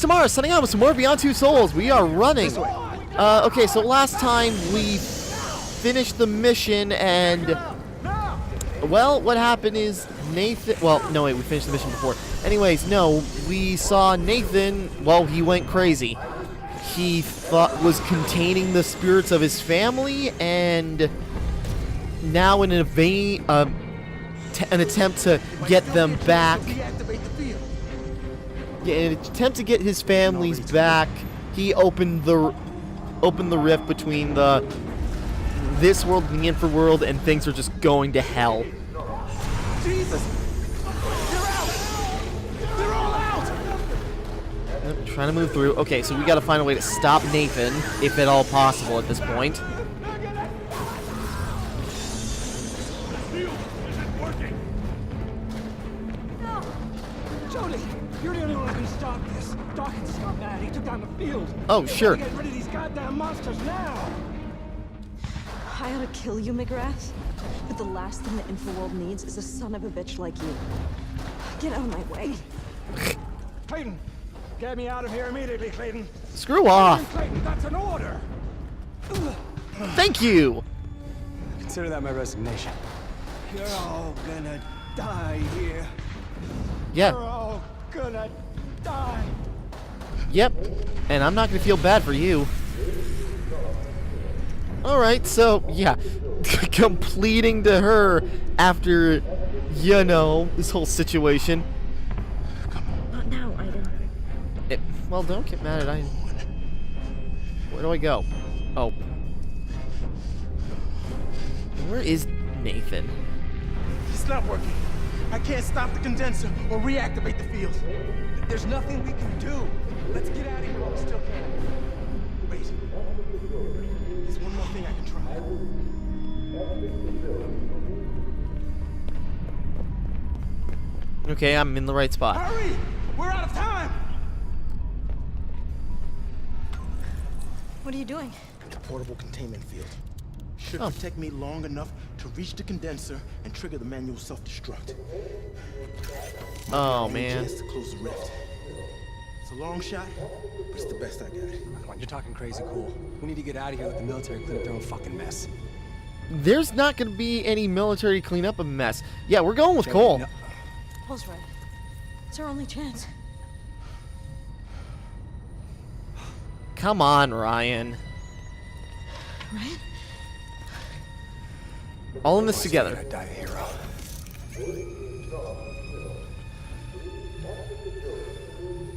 is Timmara signing out with some more Beyond Two Souls. We are running. Okay, so last time we finished the mission and... Well, what happened is Nathan... Well, no, wait, we finished the mission before. Anyways, no, we saw Nathan... Well, he went crazy. He was containing the spirits of his family, and now in an attempt to get them back... Yeah, in an attempt to get his families back, he opened the rift between this world and the infraworld, and things are just going to hell. Jesus! They're out! They're all out! Yep, trying to move through. Okay, so we got to find a way to stop Nathan, if at all possible at this point. No! Jody, you're the only one who can stop this. Dawkins is not mad. He took down the field. Oh, sure. Get rid of these goddamn monsters now! I ought to kill you, McGrath. But the last thing the Infraworld needs is a son of a bitch like you. Get out of my way. Clayton! Get me out of here immediately, Clayton! Screw off! Clayton, that's an order! Thank you! Consider that my resignation. You're all gonna die here. Yeah. You're all gonna die. Yep. And I'm not going to feel bad for you. Alright, so, yeah. Completing to her after, you know, this whole situation. Not now, Aiden. Well, don't get mad at Aiden. Where do I go? Oh. Where is Nathan? It's not working. I can't stop the condenser or reactivate the field. There's nothing we can do. Let's get out of here while we still can. Wait. There's one more thing I can try. Okay, I'm in the right spot. Hurry! We're out of time! What are you doing? The portable containment field. Should Oh. protect me long enough to reach the condenser and trigger the manual self-destruct. Oh, And a man. chance to close the rift. It's a long shot, but it's the best I got. Come on, you're talking crazy cool. We need to get out of here, let the military clean up their own fucking mess. There's not going to be any military to clean up a mess. Yeah, we're going with Cole. No. Paul's right. It's our only chance. Come on, Ryan. Right? All in this together. Gotta die a hero.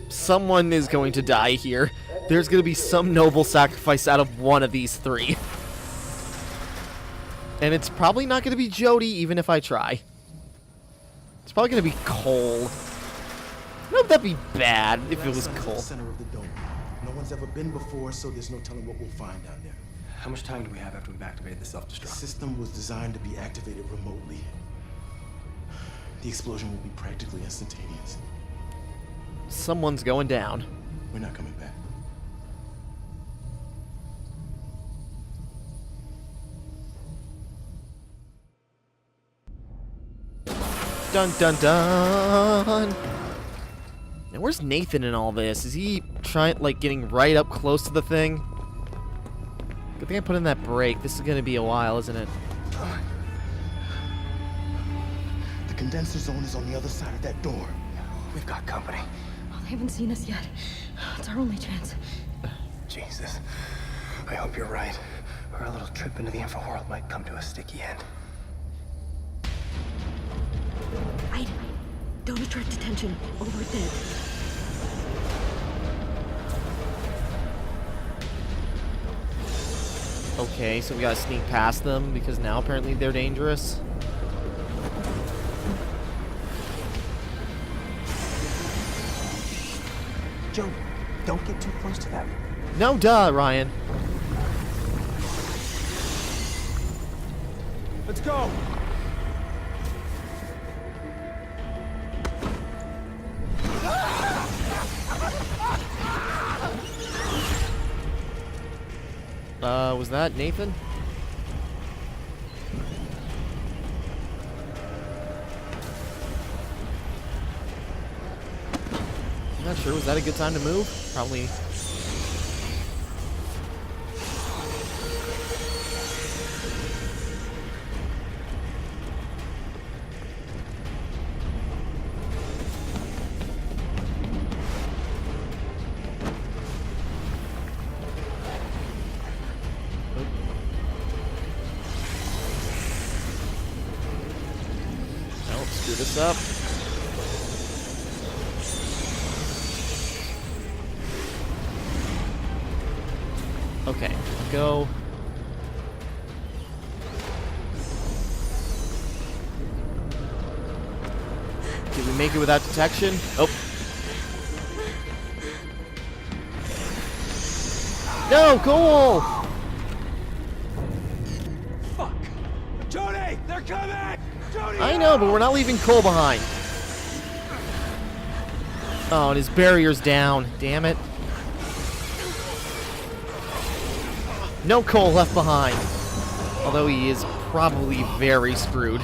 Someone is going to die here. There's going to be some noble sacrifice out of one of these three. And it's probably not going to be Jody, even if I try. It's probably going to be Cole. No, that'd be bad if it was Cole. Center of the dome. No one's ever been before, so there's no telling what we'll find down there. How much time do we have after we've activated the The self-destruct? system was designed to be activated remotely. The explosion will be practically instantaneous. Someone's going down. We're not coming back. Dun dun dun. Now where's Nathan in all this? Is he trying, like, getting right up close to the thing? Good thing I put in that brake. This is gonna be a while, isn't it? The condenser zone is on the other side of that door. We've got company. Well, they haven't seen us yet. It's our only chance. Jesus. I hope you're right. Or our little trip into the infraworld might come to a sticky end. Aiden, don't attract attention. Or we're dead. Okay, so we gotta sneak past them because now apparently they're dangerous. Joe, don't get too close to them. No, duh, Ryan. Let's go! Was that Nathan? I'm not sure. Was that a good time to move? Probably. Nope, screw this up. Okay, go. Did we make it without detection? Oh. No, Cole! Fuck! Jody! They're coming! Jody! I know, but we're not leaving Cole behind. Oh, and his barrier's down. Damn it. No Cole left behind. Although he is probably very screwed.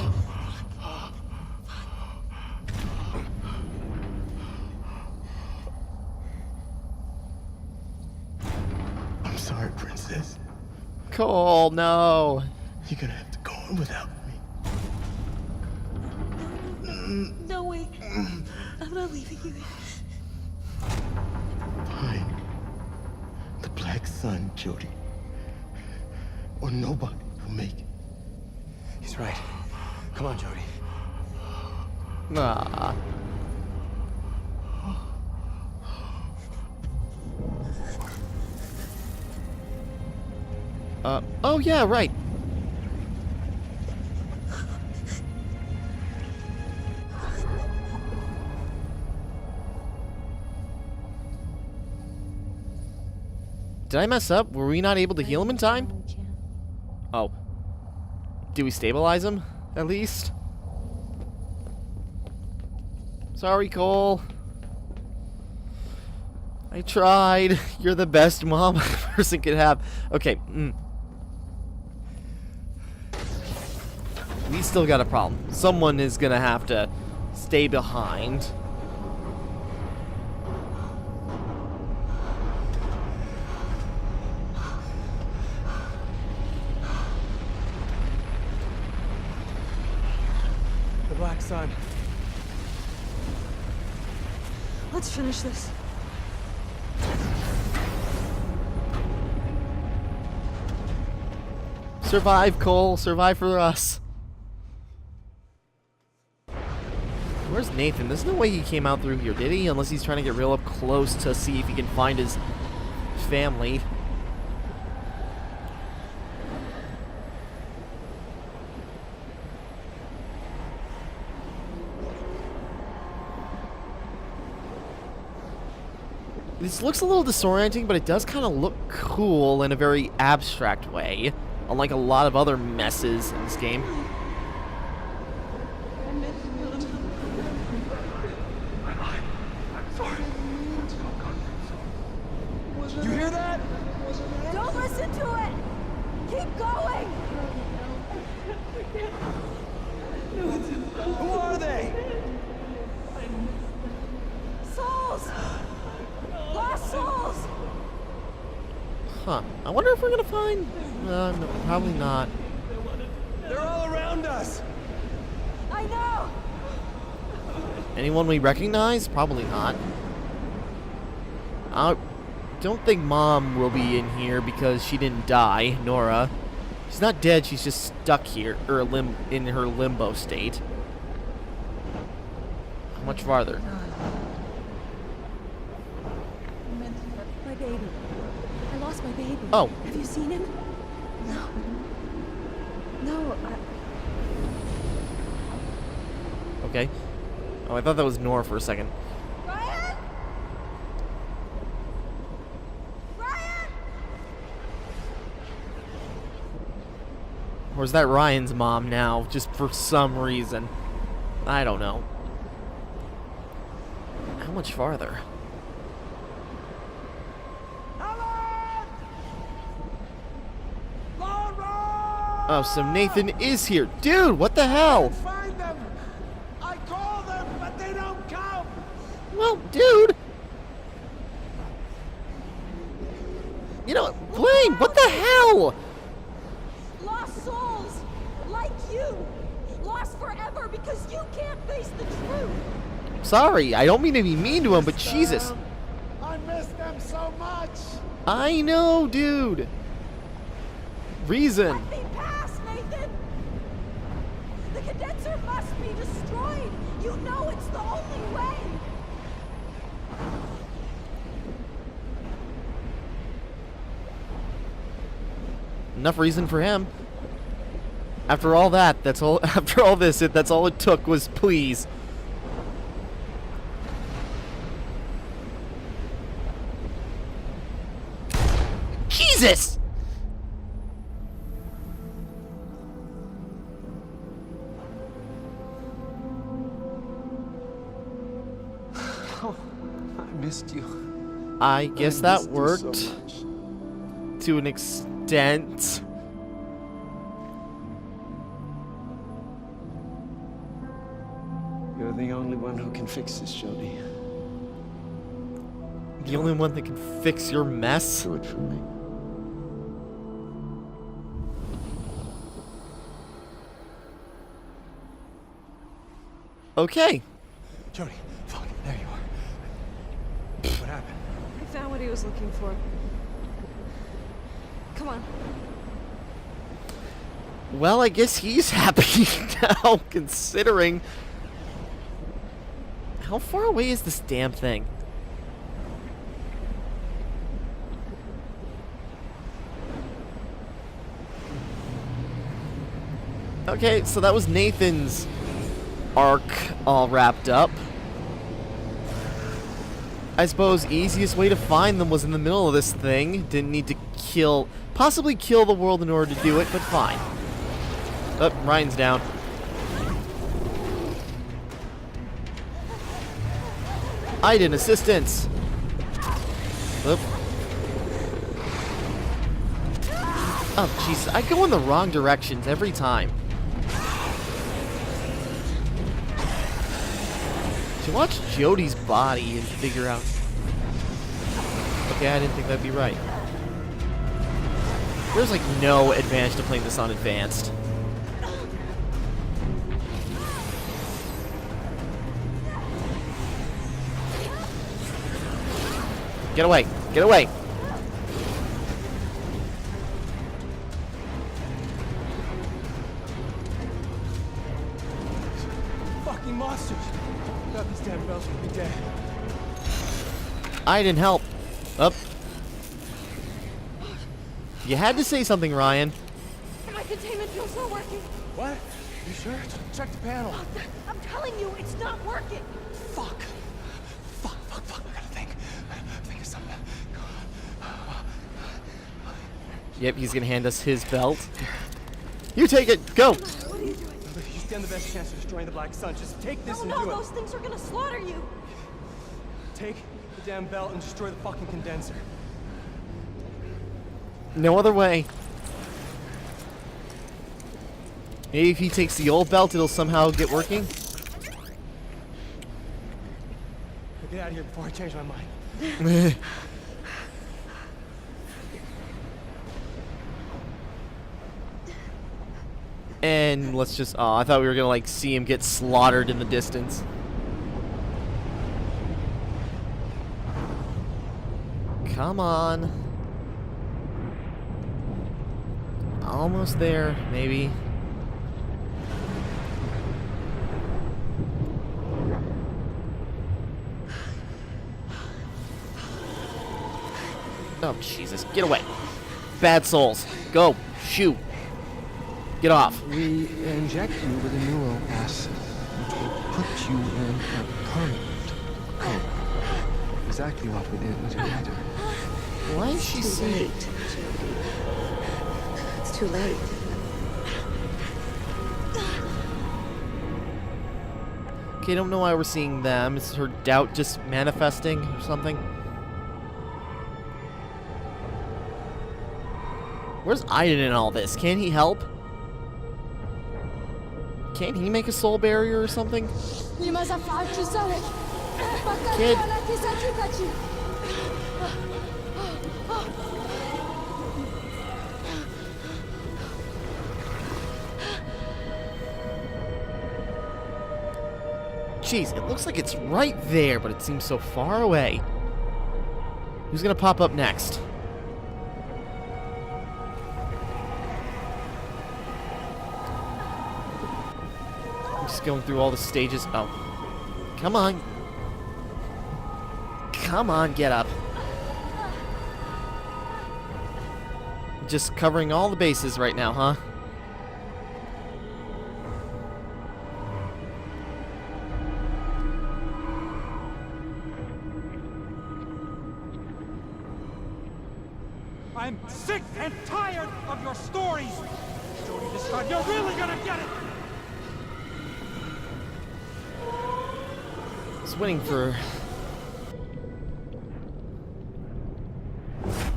I'm sorry, Princess. Cole, no. You're gonna have to go on without me. No, wait. I'm not leaving you. Fine. The Black Sun, Jody. Or nobody will make it. He's right. Come on, Jody. Ah. Oh yeah, right. Did I mess up? Were we not able to heal him in time? Oh. Did we stabilize him, at least? Sorry, Cole. I tried. You're the best mom a person could have. Okay. We still got a problem. Someone is gonna have to stay behind. The Black Sun. Let's finish this. Survive, Cole. Survive for us. Where's Nathan? There's no way he came out through here, did he? Unless he's trying to get real up close to see if he can find his family. This looks a little disorienting, but it does kind of look cool in a very abstract way, unlike a lot of other messes in this game. You hear that? Don't listen to it! Keep going! Who are they? Souls! Lost souls! Huh. I wonder if we're gonna find... no, probably not. They're all around us. I know! Anyone we recognize? Probably not. I don't think Mom will be in here because she didn't die, Nora. She's not dead, she's just stuck here, or in her limbo state. How much farther? My baby. I lost my baby. Oh. Have you seen him? No. No, Okay. Oh, I thought that was Nora for a second. Ryan! Ryan! Or is that Ryan's mom now, just for some reason? I don't know. How much farther? Oh, so Nathan is here. Dude, what the hell? Find them. I call them, but they don't come. Well, dude, time? What the hell? Lost souls, like you, lost forever because you can't face the truth. Sorry, I don't mean to be mean to him, but Jesus. I miss them so much. I know, dude. Reason. Let me pass, Nathan. The condenser must be destroyed. You know it's the only way. Enough reason for him. After all that, that's all. After all this, that's all it took was please. Jesus! Oh, I missed you. I guess that missed you worked so much. to an extent. You're the only one who can fix this, Jody. The only one that can fix your mess. Do it for me. Okay. Jody, fuck, there you are. What happened? I found what he was looking for. Come on. Well, I guess he's happy now, considering. How far away is this damn thing? Okay, so that was Nathan's arc all wrapped up. I suppose easiest way to find them was in the middle of this thing. Didn't need to possibly kill the world in order to do it, but fine. Oh, Ryan's down. Aiden, assistance! Oop. Oh, jeez, I go in the wrong directions every time. To watch Jody's body and figure out... Okay, I didn't think that'd be right. There's like no advantage to playing this on advanced. Get away! Get away! Fucking monsters! Without these damn bells, we'd be dead. I didn't help. Up. You had to say something, Ryan. My containment field's not working. What? You sure? Check the panel. I'm telling you, it's not working. Fuck. Fuck. I gotta think. Think of something. Yep, he's gonna hand us his belt. You take it. Go. What are you doing? You stand the best chance of destroying the Black Sun. Just take this and No, do it. those things are gonna slaughter you. Take the damn belt and destroy the fucking condenser. No other way. Maybe if he takes the old belt, it'll somehow get working. Get out of here before I change my mind. And let's just... Oh, I thought we were gonna, like, see him get slaughtered in the distance. Come on. Almost there, maybe. Oh, Jesus. Get away. Bad souls. Go. Shoot. Get off. We inject you with a neural acid, which will put you in a permanent coma. Exactly what we did with your leader. Why is she saying? It's too late. Okay, I don't know why we're seeing them. Is her doubt just manifesting or something? Where's Aiden in all this? Can he help? Can't he make a soul barrier or something? Kid. Jeez, it looks like it's right there, but it seems so far away. Who's gonna pop up next? I'm just going through all the stages. Oh. Come on. Come on, get up. Just covering all the bases right now, huh? I'm sick and tired of your stories! Jody, this time you're really gonna get it! Just waiting for...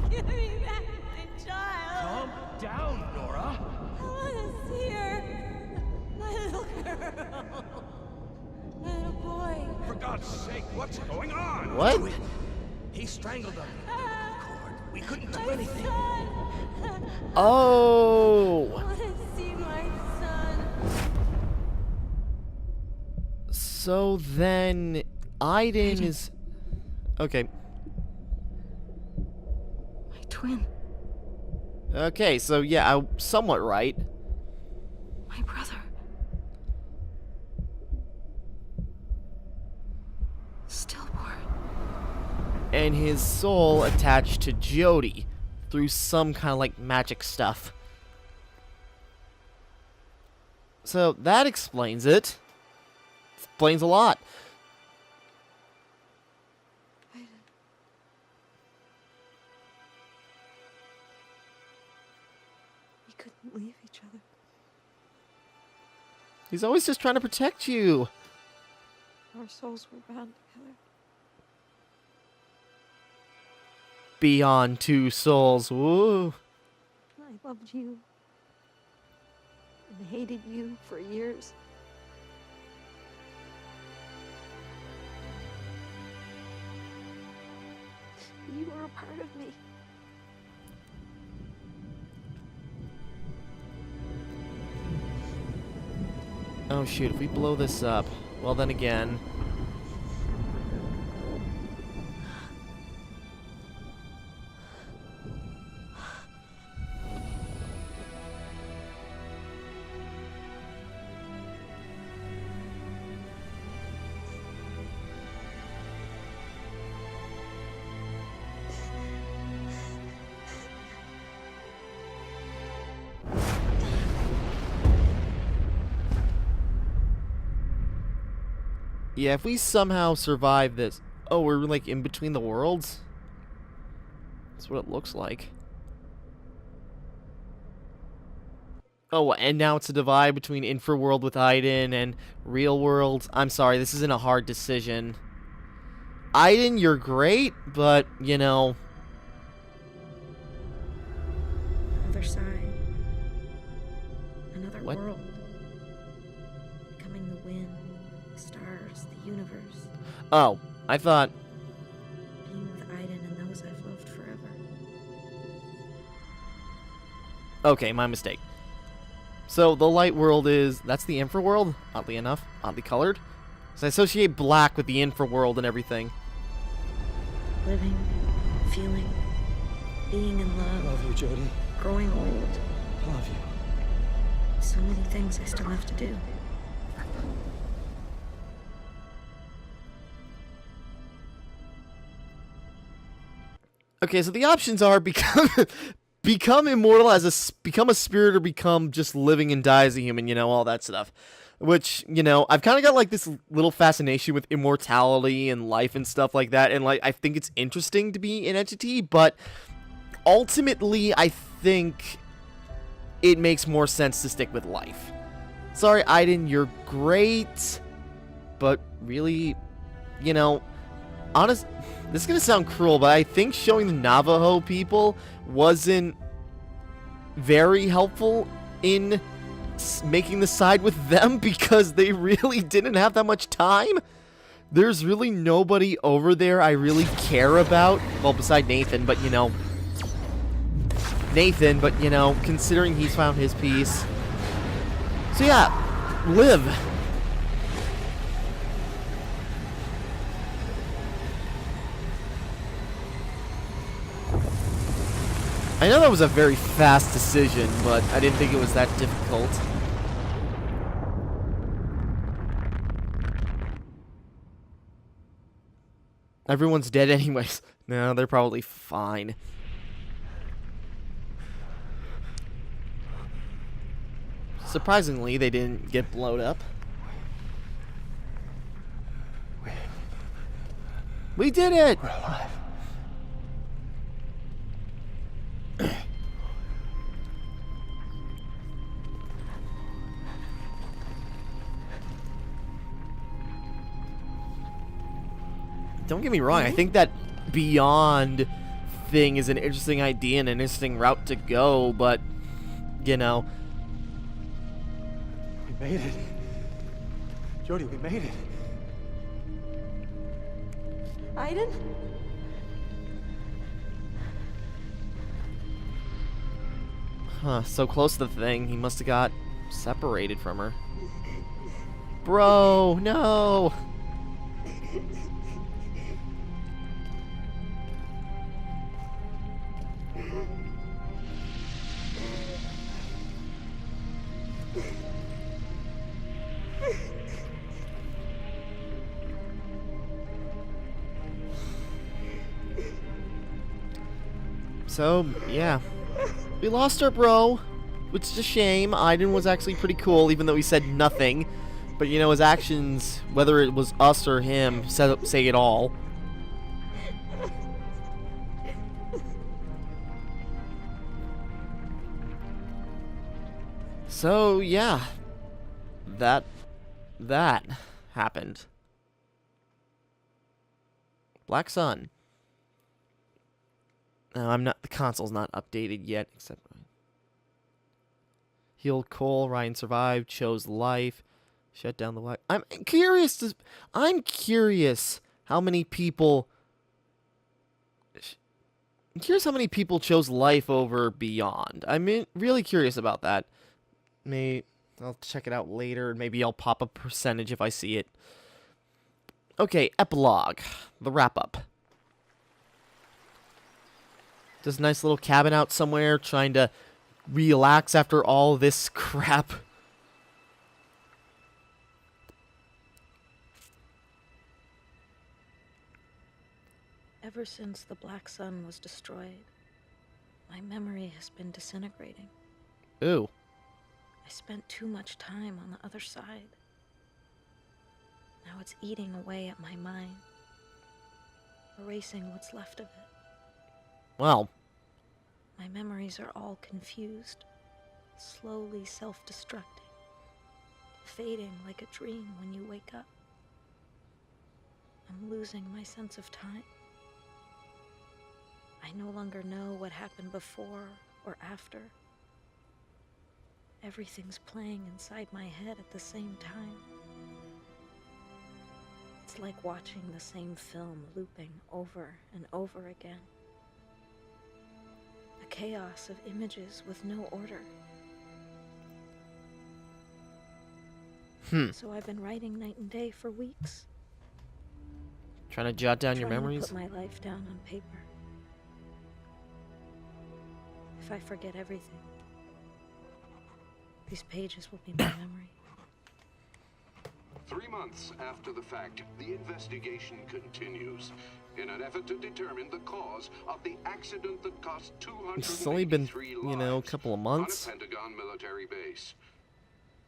Give me back my child. Calm down, Nora. I want to see her. My little girl. My little boy. For God's sake, what's going on? What? He strangled her. We couldn't do My anything. son. Oh! I want to see my son. So then... Aiden is... Okay. My twin. Okay, so yeah, I'm somewhat right. My brother. Stillborn. And his soul attached to Jody through some kind of like magic stuff. So that explains it. Explains a lot. We couldn't leave each other. He's always just trying to protect you. Our souls were bound together. Beyond two souls. Woo. I loved you. And hated you for years. You were a part of me. Oh shoot, if we blow this up, well then again. Yeah, if we somehow survive this... Oh, we're like in between the worlds? That's what it looks like. Oh, and now it's a divide between Infraworld with Aiden and Real World. I'm sorry, this isn't a hard decision. Aiden, you're great, but, you know... Other side. Another What? world. Becoming the wind, the stars, the universe. Oh, I thought... Being with Aiden and those I've loved forever. Okay, my mistake. So, the light world is... That's the Infraworld, oddly enough. Oddly colored. So I associate black with the Infraworld and everything. Living, feeling, being in love, Love you, Jody. growing old. Love you. So many things I still have to do. Okay, so the options are become immortal become a spirit, or become just living and die as a human, you know, all that stuff. Which, you know, I've kind of got like this little fascination with immortality and life and stuff like that, and like I think it's interesting to be an entity, but ultimately I think it makes more sense to stick with life. Sorry, Aiden, you're great, but really, you know, this is gonna sound cruel, but I think showing the Navajo people wasn't very helpful in making the side with them, because they really didn't have that much time. There's really nobody over there I really care about. Well, beside Nathan, but you know, considering he's found his peace. So yeah, live. I know that was a very fast decision, but I didn't think it was that difficult. Everyone's dead anyways. No, they're probably fine. Surprisingly, they didn't get blown up. We did it! We're alive. Don't get me wrong, I think that Beyond thing is an interesting idea and an interesting route to go, but, you know. We made it. Jodie, we made it. Aiden? Huh, so close to the thing, he must have got separated from her. Bro, no! So, yeah. We lost our bro, which is a shame. Aiden was actually pretty cool, even though he said nothing. But, you know, his actions, whether it was us or him, say it all. So, yeah. That happened. Black Sun. No, I'm not. The console's not updated yet, except healed Cole. Ryan survived. Chose life. Shut down the light. I'm curious how many people. I'm curious how many people chose life over Beyond. I'm really curious about that. Maybe I'll check it out later. Maybe I'll pop a percentage if I see it. Okay, epilogue. The wrap up. This nice little cabin out somewhere, trying to relax after all this crap. Ever since the Black Sun was destroyed, my memory has been disintegrating. Ooh. I spent too much time on the other side. Now it's eating away at my mind, erasing what's left of it. Well. My memories are all confused, slowly self-destructing, fading like a dream when you wake up. I'm losing my sense of time. I no longer know what happened before or after. Everything's playing inside my head at the same time. It's like watching the same film looping over and over again. A chaos of images with no order. So I've been writing night and day for weeks. Trying to jot down your Trying to memories? put my life down on paper. If I forget everything, these pages will be my memory. 3 months after the fact, the investigation continues in an effort to determine the cause of the accident that cost 283 It's only been, a couple of on months. a Pentagon military base.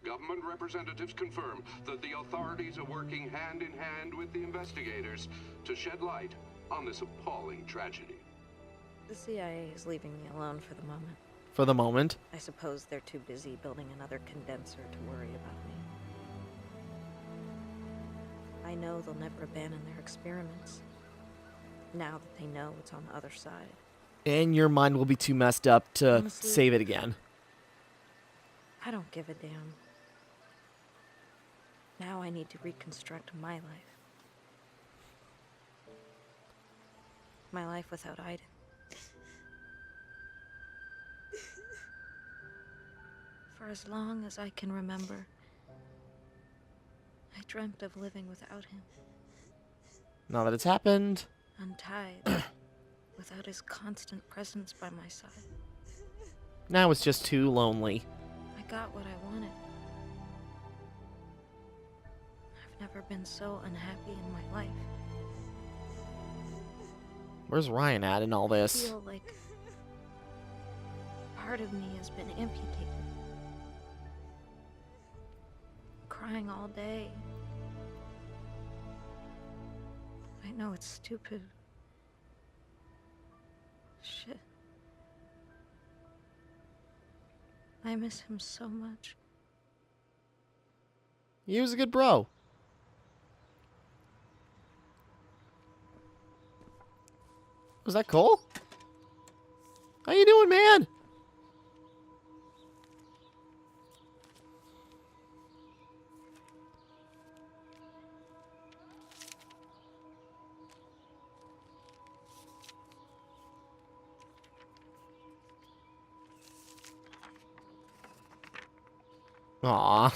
Government representatives confirm that the authorities are working hand in hand with the investigators to shed light on this appalling tragedy. The CIA is leaving me alone for the moment. For the moment. I suppose they're too busy building another condenser to worry about me. I know they'll never abandon their experiments, now that they know what's on the other side. And your mind will be too messed up to Honestly, save it again. I don't give a damn. Now I need to reconstruct my life. My life without Aiden. For as long as I can remember, I dreamt of living without him. Now that it's happened. Untied, without his constant presence by my side. Now it's just too lonely. I got what I wanted. I've never been so unhappy in my life. Where's Ryan at in all I this? feel like part of me has been amputated. Crying all day. I know it's stupid. Shit. I miss him so much. He was a good bro. Was that Cole? How you doing, man? Aw.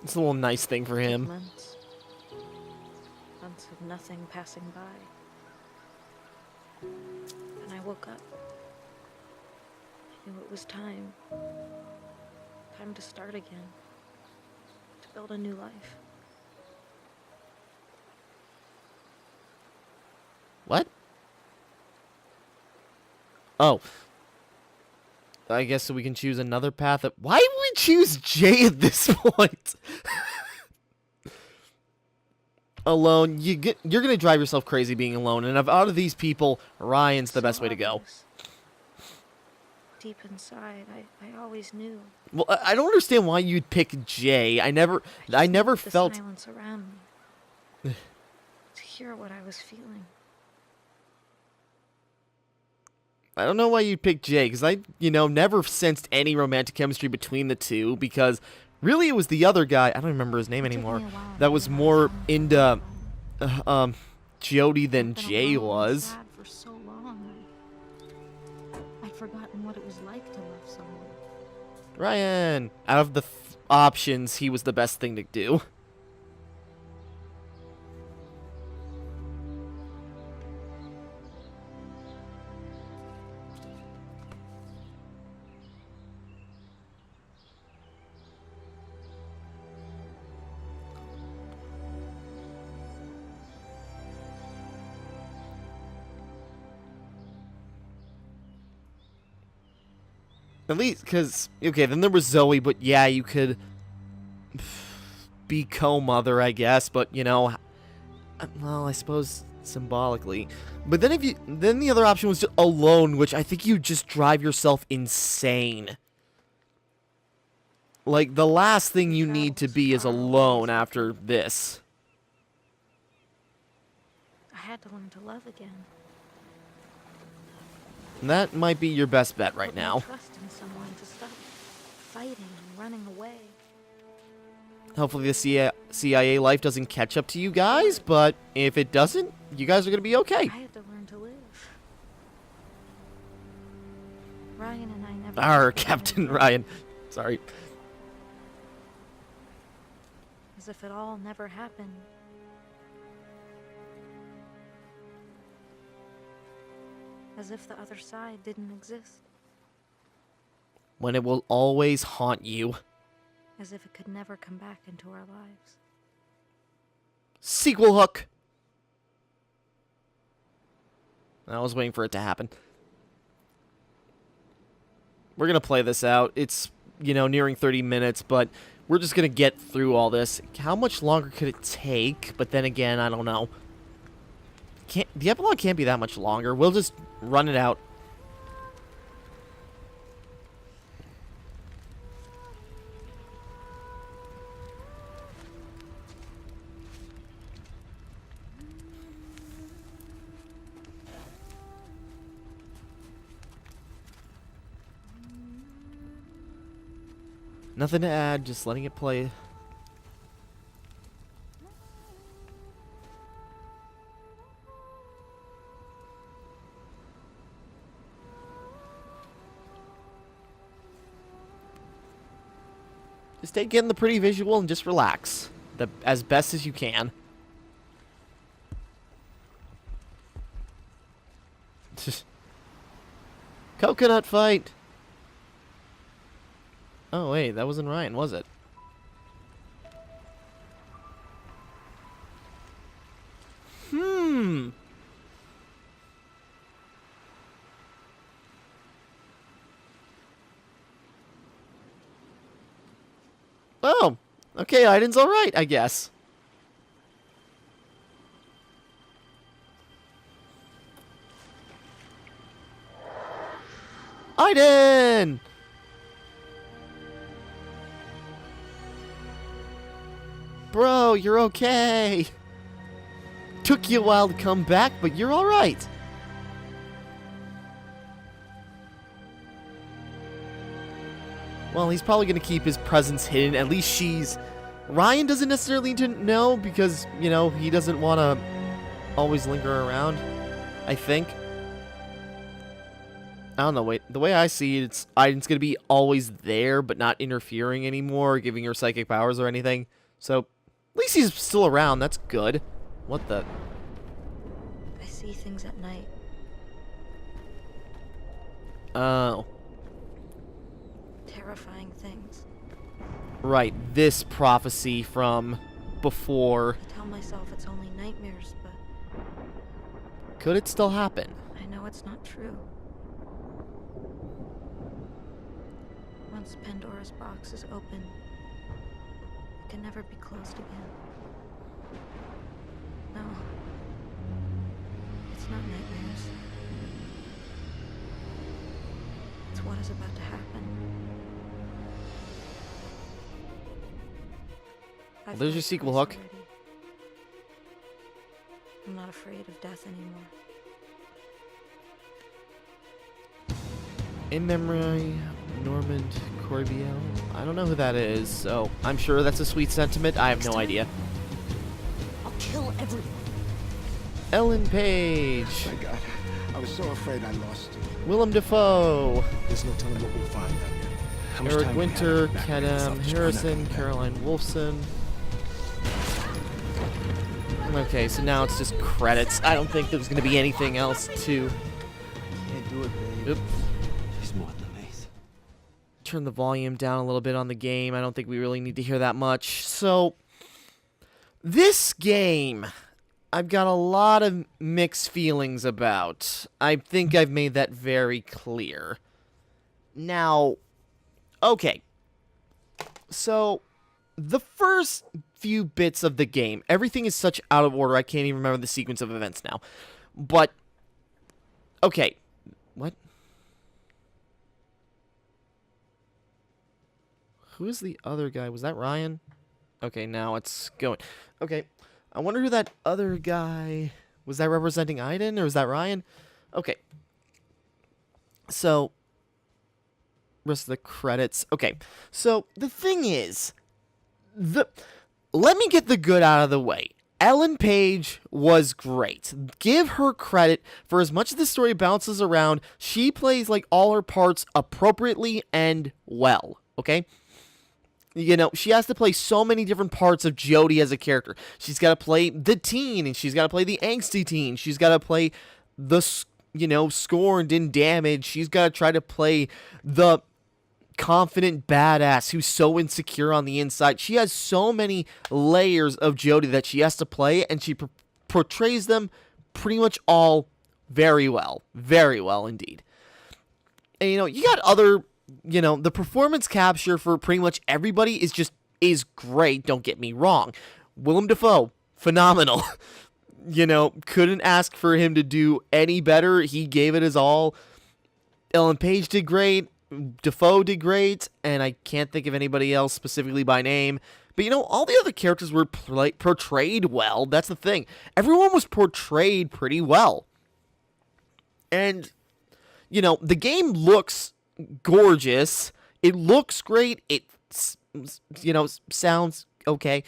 It's a little nice thing for him. Months. Months of nothing passing by. And I woke up. I knew it was time. Time to start again. To build a new life. What? Oh. I guess so we can choose another path. Why would we choose Jay at this point? Alone, you're gonna drive yourself crazy being alone. And out of these people, Ryan's the best way to go. Obvious. Deep inside, I always knew. Well, I don't understand why you'd pick Jay. I never The felt. silence around me. To hear what I was feeling. I don't know why you'd pick Jay, because I, never sensed any romantic chemistry between the two, because really it was the other guy, I don't remember his name anymore, that was more into, Jody than Jay was. Sad for so long. I'd forgotten what it was like to love someone. Ryan, out of the options, he was the best thing to do. At least, because, okay, then there was Zoe, but yeah, you could be co-mother, I guess, but, well, I suppose symbolically. But then then the other option was just alone, which I think you just drive yourself insane. Like, the last thing you need to be is alone after this. I had to learn to love again. And that might be your best bet right Put my now. Trust in someone to stop fighting and running away. Hopefully the CIA life doesn't catch up to you guys, but if it doesn't, you guys are going to be okay. I had to learn to live. Ryan and I never. Arr, spoke Captain again. Ryan. Sorry. As if it all never happened. As if the other side didn't exist. When it will always haunt you. As if it could never come back into our lives. Sequel hook. I was waiting for it to happen. We're going to play this out. It's, nearing 30 minutes, but we're just going to get through all this. How much longer could it take? But then again, I don't know. The epilogue can't be that much longer. We'll just run it out. Nothing to add, just letting it play. Just take in the pretty visual and just relax. As best as you can. Coconut fight! Oh wait, that wasn't Ryan, was it? Oh, okay, Aiden's alright, I guess. Aiden! Bro, you're okay. Took you a while to come back, but you're alright. Well, he's probably going to keep his presence hidden. At least she's... Ryan doesn't necessarily need to know because, you know, he doesn't want to always linger around, I think. I don't know, wait. The way I see it, it's Aiden's going to be always there, but not interfering anymore, giving her psychic powers or anything. So, at least he's still around. That's good. What the... I see things at night. Oh. Terrifying things. Right, this prophecy from before. I tell myself it's only nightmares, but Could it still happen? I know it's not true. Once Pandora's box is open, it can never be closed again. No. It's not nightmares. It's what is about to happen. I've There's your lived sequel twice hook. already. I'm not afraid of death anymore. In memory, Normand Corbiel. I don't know who that is, so I'm sure that's a sweet sentiment. I have no idea. I'll kill everyone. Ellen Page. My God, I was so afraid I lost you. Willem Dafoe. There's no telling what we'll find out here. How much Eric time we have Winter, back to Kadam myself, just Harrison, run that Caroline Wolfson. Okay, so now it's just credits. I don't think there's going to be anything else to... Can't do it, babe. Oop. She's more than amazing. Turn the volume down a little bit on the game. I don't think we really need to hear that much. So, this game, I've got a lot of mixed feelings about. I think I've made that very clear. Now, okay. So, the first few bits of the game, everything is such out of order, I can't even remember the sequence of events now. But, okay. What? Who is the other guy? Was that Ryan? Okay, now it's going. Okay, I wonder who that other guy... Was that representing Aiden, or was that Ryan? Okay. So, rest of the credits. Okay, so the thing is... Let me get the good out of the way. Ellen Page was great. Give her credit for as much as the story bounces around, she plays like all her parts appropriately and well, okay? You know, she has to play so many different parts of Jodie as a character. She's got to play the teen, and she's got to play the angsty teen. She's got to play the, you know, scorned and damaged. She's got to try to play the confident badass who's so insecure on the inside. She has so many layers of Jodie that she has to play, and she portrays them pretty much all very well indeed. And you know, you got other, you know, the performance capture for pretty much everybody is great, don't get me wrong. Willem Dafoe, phenomenal. You know, couldn't ask for him to do any better. He gave it his all. Ellen Page did great. Defoe did great, and I can't think of anybody else specifically by name. But, you know, all the other characters were portrayed well. That's the thing. Everyone was portrayed pretty well. And, you know, the game looks gorgeous. It looks great. It, you know, sounds okay.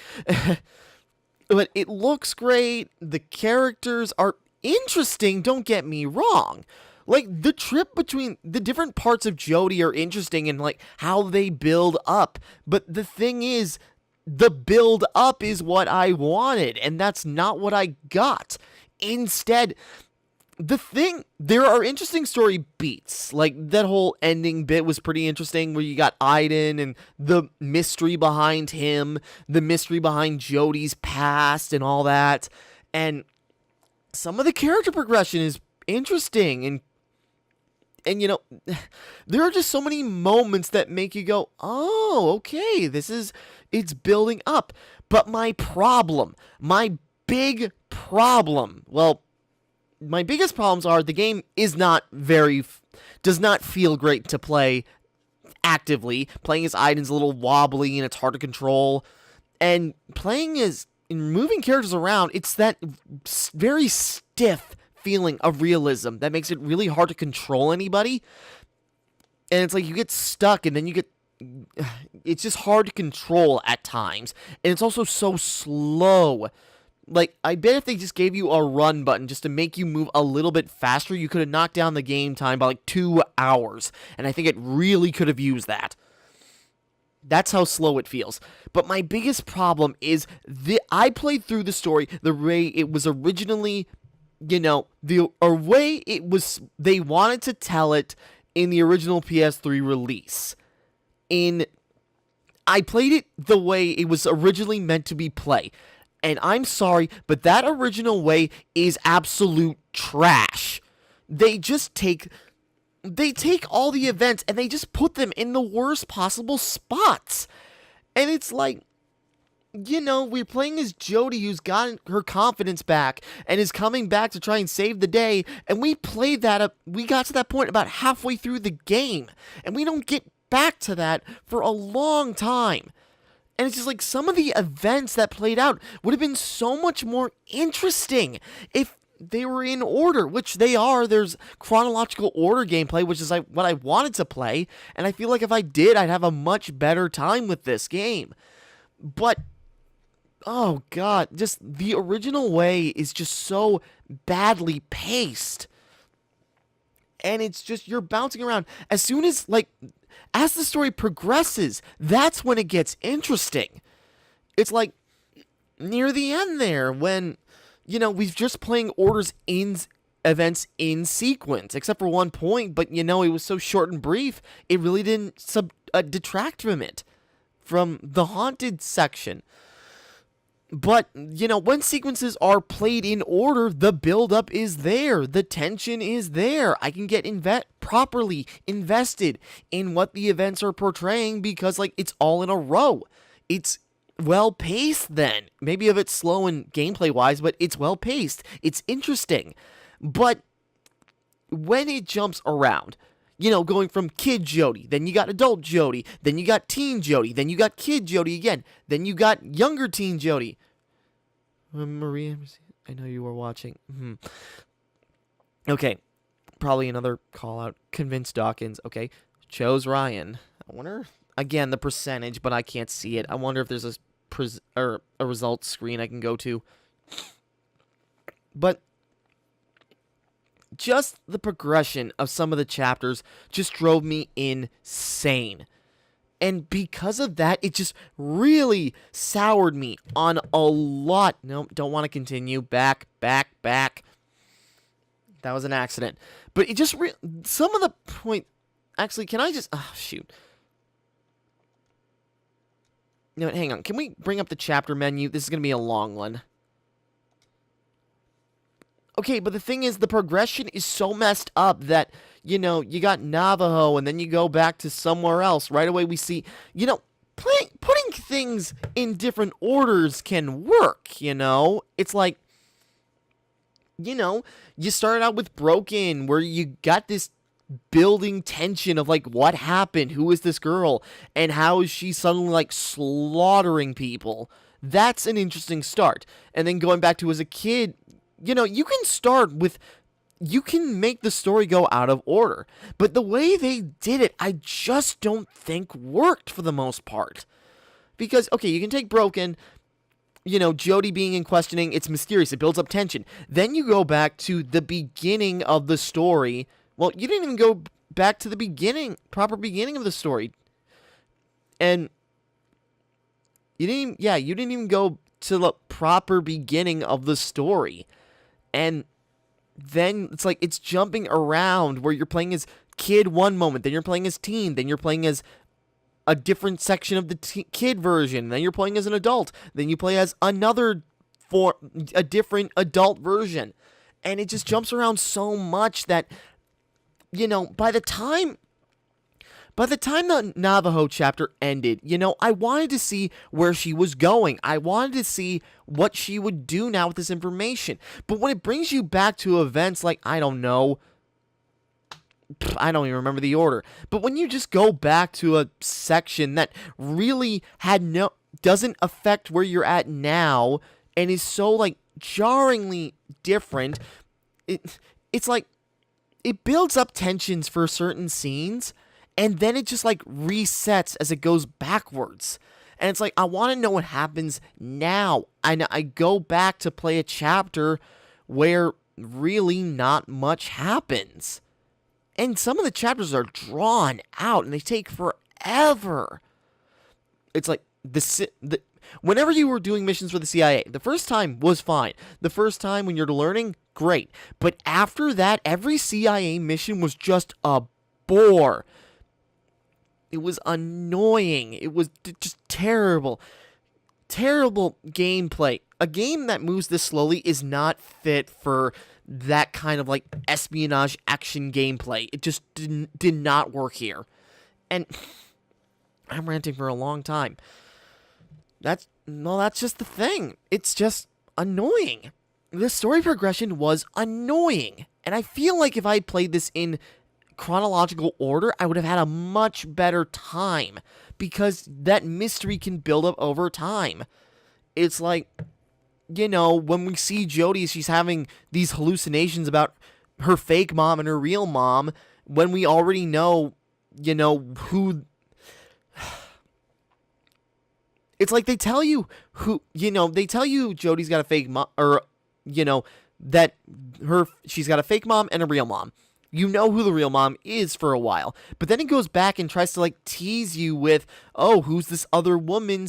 But it looks great. The characters are interesting, don't get me wrong. Like, the trip between the different parts of Jodie are interesting and, like, how they build up. But the thing is, the build up is what I wanted, and that's not what I got. Instead, there are interesting story beats. Like, that whole ending bit was pretty interesting, where you got Aiden and the mystery behind him, the mystery behind Jodie's past and all that. And some of the character progression is interesting, and you know, there are just so many moments that make you go, oh, okay, it's building up. But my big problem, well, my biggest problems are the game is does not feel great to play actively. Playing as Aiden's a little wobbly and it's hard to control. And moving characters around, it's that very stiff feeling of realism that makes it really hard to control anybody. And it's like you get stuck, and then it's just hard to control at times. And it's also so slow. Like, I bet if they just gave you a run button just to make you move a little bit faster, you could have knocked down the game time by like 2 hours. And I think it really could have used that. That's how slow it feels. But my biggest problem is I played through the story the way it was originally, they wanted to tell it in the original PS3 release. I played it the way it was originally meant to be played. And I'm sorry, but that original way is absolute trash. They take all the events and they just put them in the worst possible spots. And it's like, we're playing as Jodie, who's gotten her confidence back and is coming back to try and save the day. And we got to that point about halfway through the game. And we don't get back to that for a long time. And it's just like some of the events that played out would have been so much more interesting if they were in order, which they are. There's chronological order gameplay, which is what I wanted to play. And I feel like if I did, I'd have a much better time with this game. But oh god, just the original way is just so badly paced. And it's just, you're bouncing around. As the story progresses, that's when it gets interesting. It's like, near the end there, when, we've just playing events in sequence, except for one point, but, it was so short and brief, it really didn't detract from it, from the haunted section. But, when sequences are played in order, the build-up is there. The tension is there. I can get properly invested in what the events are portraying because, it's all in a row. It's well-paced then. Maybe if it's slow and gameplay-wise, but it's well-paced. It's interesting. But when it jumps around, going from kid Jodie, then you got adult Jodie, then you got teen Jodie, then you got kid Jodie again, then you got younger teen Jodie. Maria, I know you were watching. Okay, probably another call out. Convince Dawkins. Okay, chose Ryan. I wonder, again, the percentage, but I can't see it. I wonder if there's a results screen I can go to. But just the progression of some of the chapters just drove me insane. And because of that, it just really soured me on a lot. No, don't want to continue. Back. That was an accident. But it just, some of the point, actually, can I just, shoot. No, hang on. Can we bring up the chapter menu? This is going to be a long one. Okay, but the thing is, the progression is so messed up that, you got Navajo, and then you go back to somewhere else. Right away we see, putting things in different orders can work, It's like, you started out with Broken, where you got this building tension of, what happened? Who is this girl? And how is she suddenly, slaughtering people? That's an interesting start. And then going back to as a kid, you can start with, you can make the story go out of order. But the way they did it, I just don't think worked for the most part. Because, okay, you can take Broken, Jodie being in questioning, it's mysterious, it builds up tension. Then you go back to the beginning of the story, Well, you didn't even go back to the beginning, proper beginning of the story. And you didn't even go to the proper beginning of the story. And then it's like it's jumping around where you're playing as kid one moment, then you're playing as teen, then you're playing as a different section of the kid version, then you're playing as an adult, then you play as a different adult version. And it just jumps around so much that, you know, by the time the Navajo chapter ended, you know, I wanted to see where she was going. I wanted to see what she would do now with this information. But when it brings you back to events like, I don't know, I don't even remember the order. But when you just go back to a section that really doesn't affect where you're at now and is so, like, jarringly different, it's like, it builds up tensions for certain scenes, and then it just, like, resets as it goes backwards. And it's like, I want to know what happens now. I go back to play a chapter where really not much happens. And some of the chapters are drawn out, and they take forever. It's like, whenever you were doing missions for the CIA, the first time was fine. The first time when you're learning, great. But after that, every CIA mission was just a bore. It was annoying. It was just terrible. Terrible gameplay. A game that moves this slowly is not fit for that kind of, like, espionage action gameplay. It just did not work here. And I'm ranting for a long time. That's just the thing. It's just annoying. The story progression was annoying. And I feel like if I had played this in chronological order, I would have had a much better time, because that mystery can build up over time. It's like, you know, when we see Jodie, she's having these hallucinations about her fake mom and her real mom, when we already know, you know, who... It's like they tell you who, you know, they tell you Jodie's got a fake mom, or, you know, that she's got a fake mom and a real mom. You know who the real mom is for a while. But then it goes back and tries to, like, tease you with, oh, who's this other woman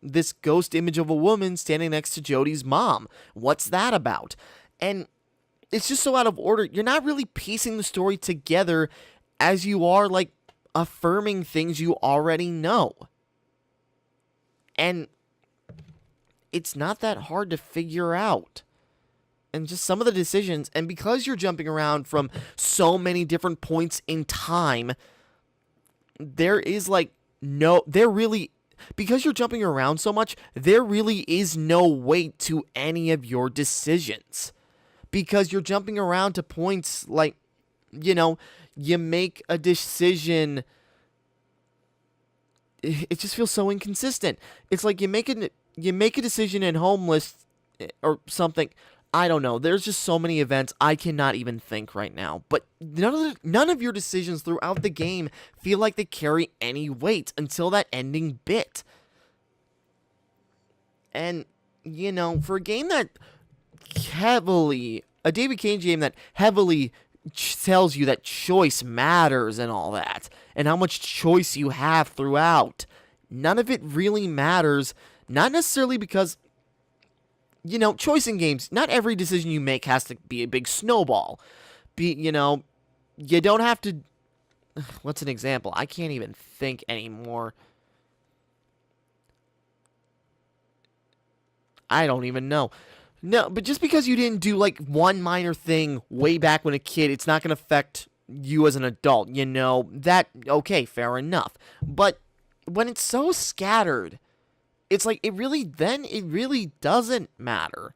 this ghost image of a woman standing next to Jodie's mom? What's that about? And it's just so out of order. You're not really piecing the story together as you are, like, affirming things you already know. And it's not that hard to figure out. And just some of the decisions, and because you're jumping around from so many different points in time, because you're jumping around so much, there really is no weight to any of your decisions. Because you're jumping around to points like, you know, you make a decision, it just feels so inconsistent. It's like you make a decision in Homeless or something. I don't know. There's just so many events I cannot even think right now. But none of your decisions throughout the game feel like they carry any weight until that ending bit. And, you know, for a game that a David Cage game that heavily tells you that choice matters and all that, and how much choice you have throughout, none of it really matters. Not necessarily because, you know, choice in games, not every decision you make has to be a big snowball. You know, you don't have to... What's an example? I can't even think anymore. I don't even know. No, but just because you didn't do, like, one minor thing way back when a kid, it's not going to affect you as an adult, you know? Okay, fair enough. But when it's so scattered, it's like, it really doesn't matter.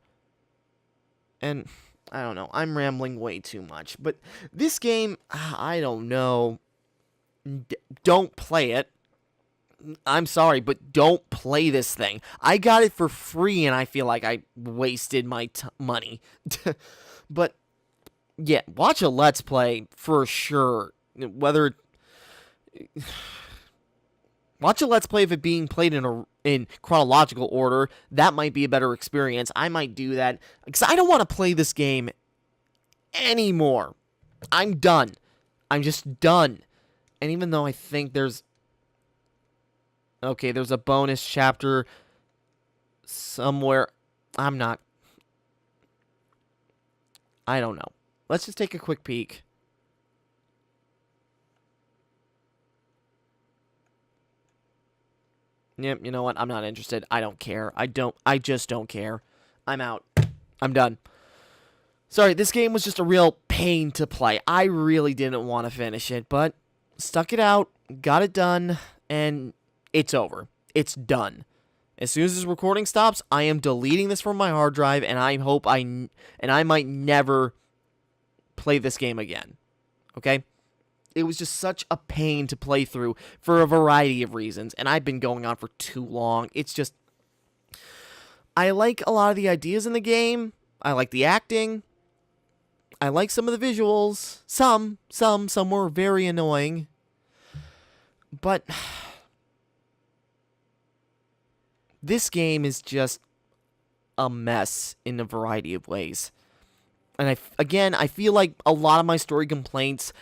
And, I don't know, I'm rambling way too much. But this game, I don't know. Don't play it. I'm sorry, but don't play this thing. I got it for free, and I feel like I wasted my money. But, yeah, watch a Let's Play for sure. Watch a Let's Play of it being played in chronological order. That might be a better experience. I might do that, because I don't want to play this game anymore. I'm done. I'm just done. And even though I think there's... Okay, there's a bonus chapter somewhere. I'm not... I don't know. Let's just take a quick peek. Yep, you know what? I'm not interested. I don't care. I just don't care. I'm out. I'm done. Sorry, this game was just a real pain to play. I really didn't want to finish it, but stuck it out, got it done, and it's over. It's done. As soon as this recording stops, I am deleting this from my hard drive, and I hope I might never play this game again. Okay? It was just such a pain to play through for a variety of reasons, and I've been going on for too long. It's just... I like a lot of the ideas in the game. I like the acting. I like some of the visuals. Some were very annoying. But... this game is just a mess in a variety of ways. And I feel like a lot of my story complaints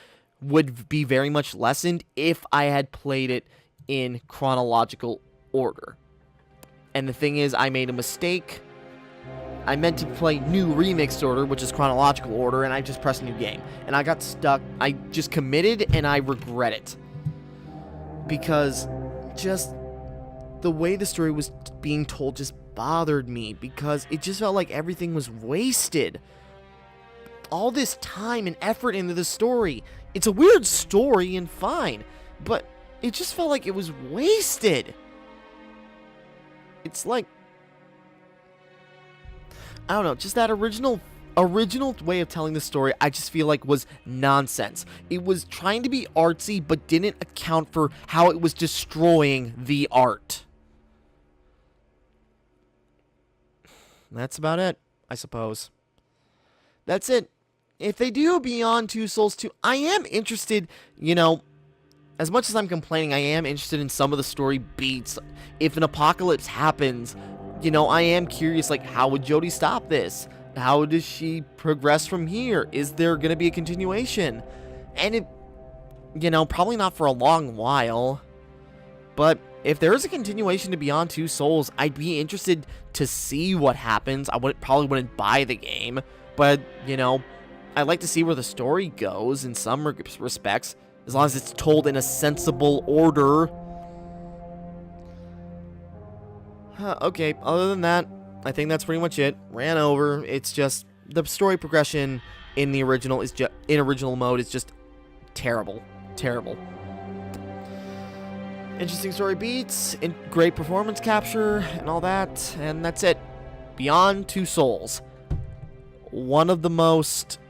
would be very much lessened if I had played it in chronological order. And the thing is, I made a mistake. I meant to play new remixed order, which is chronological order, and I just pressed new game. And I got stuck. I just committed, and I regret it. Because just the way the story was being told just bothered me, because it just felt like everything was wasted. All this time and effort into the story. It's a weird story and fine, but it just felt like it was wasted. It's like, I don't know, just that original way of telling the story, I just feel like was nonsense. It was trying to be artsy, but didn't account for how it was destroying the art. That's about it, I suppose. That's it. If they do Beyond Two Souls 2, I am interested, you know, as much as I'm complaining, I am interested in some of the story beats. If an apocalypse happens, you know, I am curious, like, how would Jodie stop this? How does she progress from here? Is there going to be a continuation? And it, you know, probably not for a long while. But if there is a continuation to Beyond Two Souls, I'd be interested to see what happens. I probably wouldn't buy the game, but, you know, I'd like to see where the story goes in some respects, as long as it's told in a sensible order. Okay, other than that, I think that's pretty much it. Ran over. It's just the story progression in the original original mode is just terrible, terrible. Interesting story beats, great performance capture, and all that, and that's it. Beyond Two Souls. One of the most...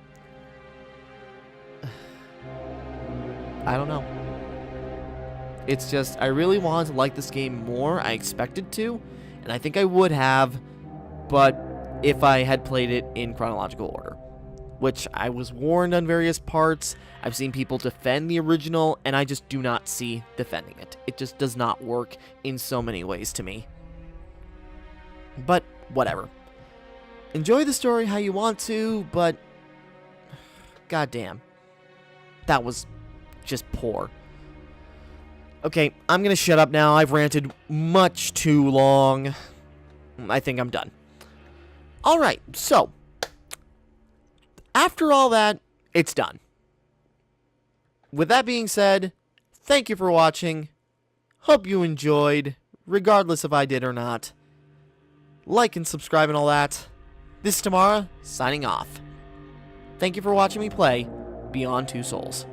I don't know. It's just, I really wanted to like this game more. I expected to, and I think I would have, but if I had played it in chronological order, which I was warned on various parts. I've seen people defend the original, and I just do not see defending it. It just does not work in so many ways to me. But whatever. Enjoy the story how you want to, but goddamn, that was just poor. Okay, I'm gonna shut up now. I've ranted much too long. I think I'm done. Alright, so after all that, it's done. With that being said, thank you for watching. Hope you enjoyed, regardless if I did or not. Like and subscribe and all that. This is Timmara, signing off. Thank you for watching me play Beyond Two Souls.